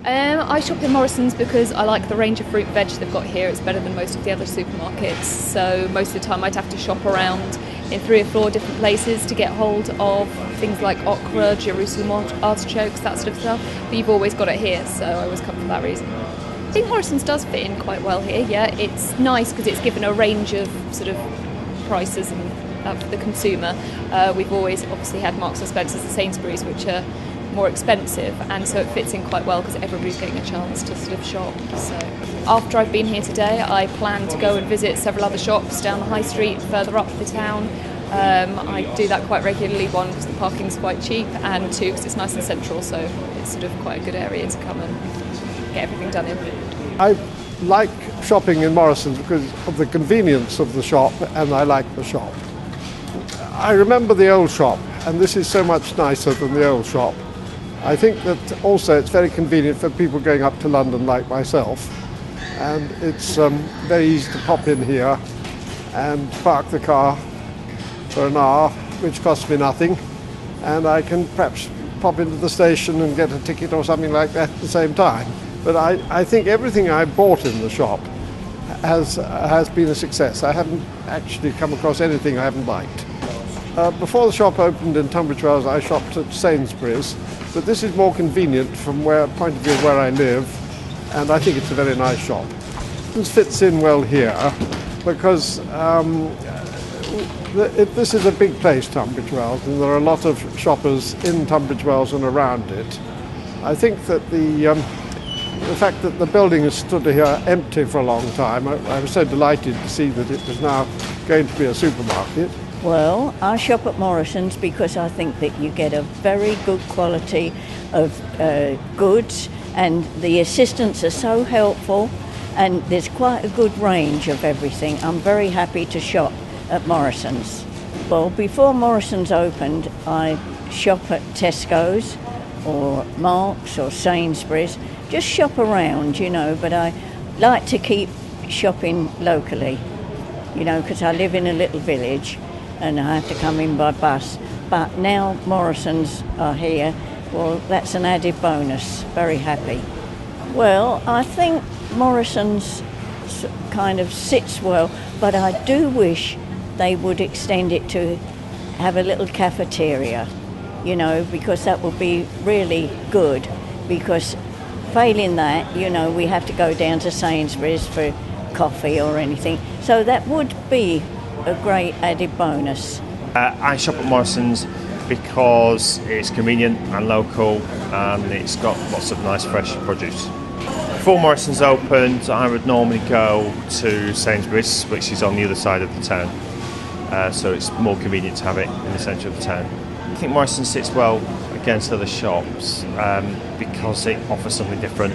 I shop in Morrisons because I like the range of fruit and veg they've got here. It's better than most of the other supermarkets. So most of the time I'd have to shop around in 3 or 4 different places to get hold of things like okra, Jerusalem artichokes, that sort of stuff. But you've always got it here, so I always come for that reason. I think Morrisons does fit in quite well here, yeah. It's nice because it's given a range of sort of prices and for the consumer. We've always obviously had Marks and Spencer's and Sainsbury's, which are more expensive, and so it fits in quite well because everybody's getting a chance to sort of shop. So after I've been here today, I plan to go and visit several other shops down the high street further up the town. I do that quite regularly, 1 because the parking's quite cheap, and 2 because it's nice and central, so it's sort of quite a good area to come and get everything done in. I like shopping in Morrisons because of the convenience of the shop, and I like the shop. I remember the old shop, and this is so much nicer than the old shop. I think that also it's very convenient for people going up to London like myself, and it's very easy to pop in here and park the car for an hour, which costs me nothing, and I can perhaps pop into the station and get a ticket or something like that at the same time. But I think everything I bought in the shop has been a success. I haven't actually come across anything I haven't liked. Before the shop opened in Tunbridge Wells, I shopped at Sainsbury's, but this is more convenient from point of view of where I live, and I think it's a very nice shop. This fits in well here because this is a big place, Tunbridge Wells, and there are a lot of shoppers in Tunbridge Wells and around it. I think that the fact that the building has stood here empty for a long time, I was so delighted to see that it was now going to be a supermarket. Well, I shop at Morrisons because I think that you get a very good quality of goods, and the assistants are so helpful, and there's quite a good range of everything. I'm very happy to shop at Morrisons. Well, before Morrisons opened, I shop at Tesco's or Marks or Sainsbury's, just shop around, you know, but I like to keep shopping locally, you know, because I live in a little village and I have to come in by bus. But now Morrisons are here, well, that's an added bonus. Very happy. Well, I think Morrisons kind of sits well, but I do wish they would extend it to have a little cafeteria, you know, because that would be really good, because failing that, you know, we have to go down to Sainsbury's for coffee or anything. So that would be a great added bonus. I shop at Morrisons because it's convenient and local, and it's got lots of nice fresh produce. Before Morrisons opened, I would normally go to Sainsbury's, which is on the other side of the town, so it's more convenient to have it in the centre of the town. I think Morrisons sits well against other shops because it offers something different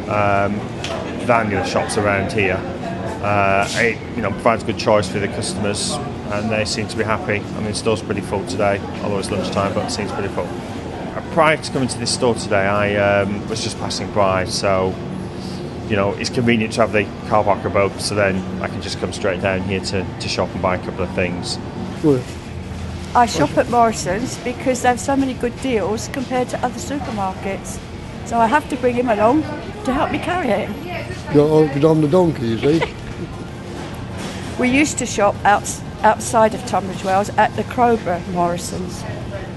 than the other shops around here. It provides good choice for the customers, and they seem to be happy. I mean, the store's pretty full today, although it's lunchtime, but it seems pretty full. Prior to coming to this store today, I was just passing by, so you know, it's convenient to have the car park above, so then I can just come straight down here to shop and buy a couple of things. Good. I shop at Morrisons because they have so many good deals compared to other supermarkets. So I have to bring him along to help me carry it. You're on the donkey, you see. We used to shop outside of Tunbridge Wells at the Crowborough Morrisons,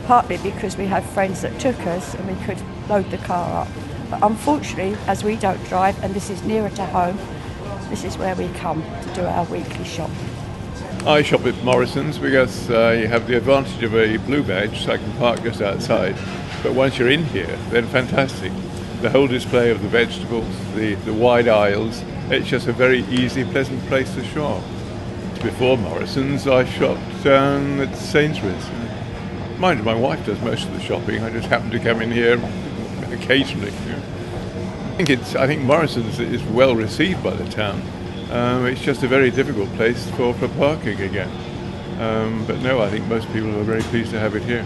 partly because we had friends that took us and we could load the car up. But unfortunately, as we don't drive and this is nearer to home, this is where we come to do our weekly shop. I shop at Morrisons because you have the advantage of a blue badge, so I can park just outside. But once you're in here, then fantastic. The whole display of the vegetables, the wide aisles, it's just a very easy, pleasant place to shop. Before Morrisons, I shopped down at Sainsbury's. Mind you, my wife does most of the shopping. I just happen to come in here occasionally. I think Morrisons is well received by the town. It's just a very difficult place for parking again. But no, I think most people are very pleased to have it here.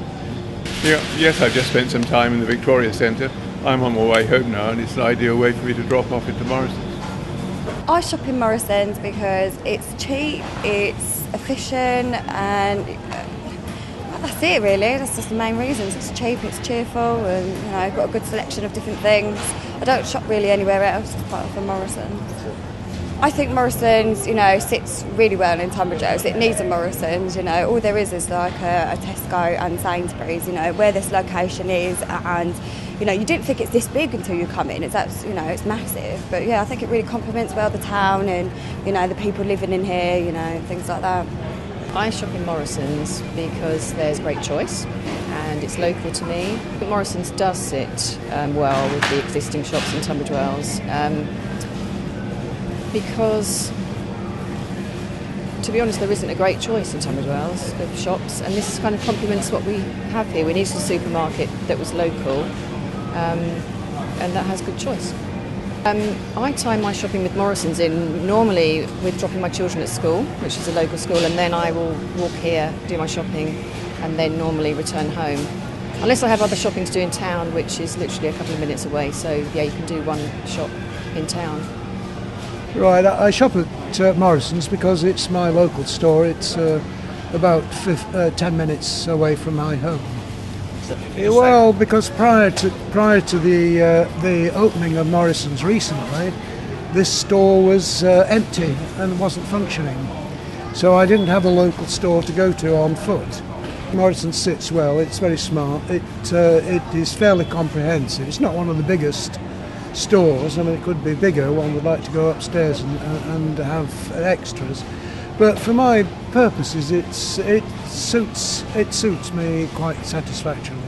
Yeah, yes, I've just spent some time in the Victoria Centre. I'm on my way home now, and it's an ideal way for me to drop off into Morrisons. I shop in Morrisons because it's cheap, it's efficient, and That's it really, that's just the main reasons. It's cheap, it's cheerful, and got a good selection of different things. I don't shop really anywhere else apart from Morrisons. I think Morrisons, sits really well in Tunbridge Wells. It needs a Morrisons, all there is like a Tesco and Sainsbury's, where this location is, and you didn't think it's this big until you come in. It's massive, but yeah, I think it really complements well the town and the people living in here, things like that. I shop in Morrisons because there's great choice and it's local to me. Morrisons does sit well with the existing shops in Tunbridge Wells because, to be honest, there isn't a great choice in Tunbridge Wells of shops, and this kind of complements what we have here. We needed a supermarket that was local and that has good choice. I time my shopping with Morrisons in normally with dropping my children at school, which is a local school, and then I will walk here, do my shopping, and then normally return home. Unless I have other shopping to do in town, which is literally a couple of minutes away, so yeah, you can do one shop in town. Right, I shop at Morrisons because it's my local store. It's about 10 minutes away from my home. Well, because prior to the opening of Morrisons recently, this store was empty and wasn't functioning. So I didn't have a local store to go to on foot. Morrisons sits well. It's very smart. It is fairly comprehensive. It's not one of the biggest stores. I mean, it could be bigger. One would like to go upstairs and have extras. But for my purposes, it suits me quite satisfactorily.